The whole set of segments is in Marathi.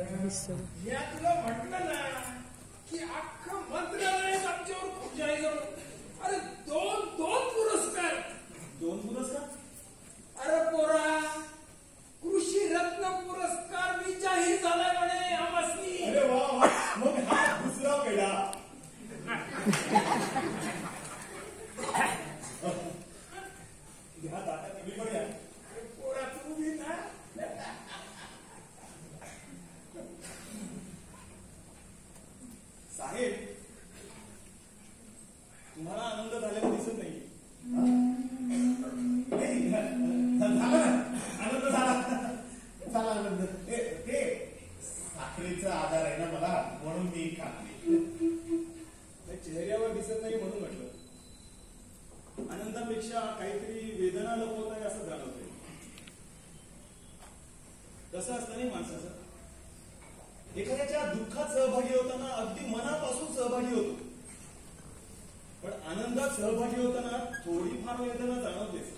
या तुला म्हटलं ना की अख्खं मंत्रालय आमच्यावर खूप जाहीर झालं. अरे दोन पुरस्कार. अरे पोरा, कृषी रत्न पुरस्कार मी जाहीर झालाय म्हणे आम्हासनी. अरे वा, मग हा दुसरा पेढा. घ्या दादा, तुम्ही पण या. पोरा तू बी ना. साहेब, तुम्हाला आनंद झालेला दिसत नाही. आनंद झाला आनंद. ते साखरेचा आधार आहे ना मला, म्हणून मी खाल्ली. चेहऱ्यावर दिसत नाही म्हणून म्हटलं. आनंदापेक्षा काहीतरी वेदना लपवत आहे असं जाणवतंय. कसं असतं नाही माणसाचं, एखाद्याच्या दुःखात सहभागी होताना अगदी मनापासून सहभागी होतो, पण आनंदात सहभागी होताना थोडीफार वेदना जाणवतेच.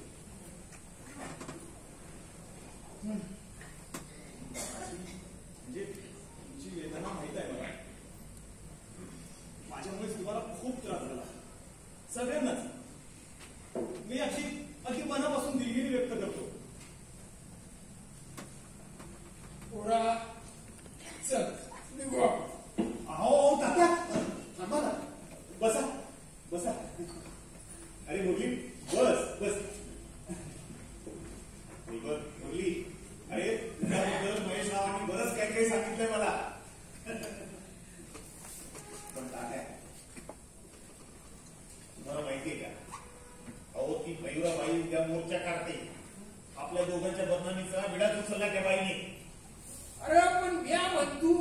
म्हणजे तुमची वेदना माहित आहे मला. माझ्यामुळे तुम्हाला खूप त्रास झाला, सगळ्यांनाच. मी अगदी मनापासून दिलगिरी व्यक्त करतो. पोरा चल निघू. अहो तात्या, थांबा ना. बसा. अरे मुरली, बस. मुरली, अरे तुझ्याबद्दल महेश रावांनी बरंच काही सांगितलंय मला. पण तात्या, तुम्हाला माहितीये का, अहो ती मयुराबाई उद्या मोर्चा काढते. आपल्या दोघांच्या बदनामीचा विडाच उचलला त्या बाईने. अरे पण म्या म्हणतो,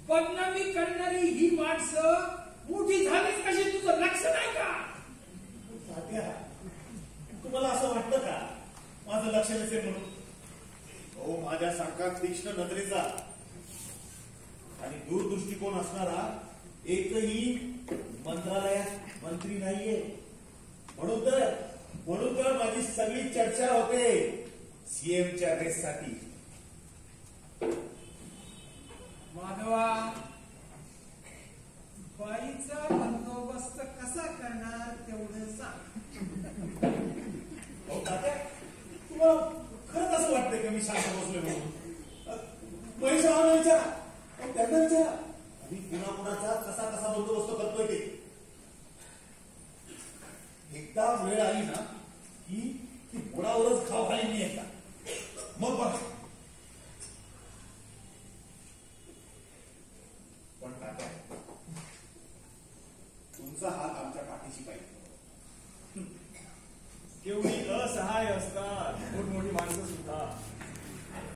बदनामी करणारी ही माणसं मोठी झालीच कशी, तुझं लक्ष नाही का? तात्या, तुम्हाला असं वाटतं का माझं लक्ष नसेल म्हणून? हो, माझ्यासारखा तीक्ष्ण नजरेचा आणि दूरदृष्टिकोन असणारा एकही मंत्रालयात मंत्री नाहीये. म्हणून तर माझी सगळी चर्चा होते सीएमच्या रेससाठी. माधवा, बाईचा बंदोबस्त कसा करणार तेवढं सांग. हो तात्या, तुम्हाला खरंच असं वाटतंय का मी शांत बसलोय म्हणून? महेश रावांना विचारा, त्यांना विचारा, आणि कुणाकुणाचा कसा बंदोबस्त करतोय ते. एकदा वेळ आली ना की बुडावरच घाव घालीन मी एकदा. मग बघ. पण तात्या, तुमचा हात आमच्या पाठीशी पाहिजे. केवढी असहाय असतात मोठमोठी माणसं सुद्धा.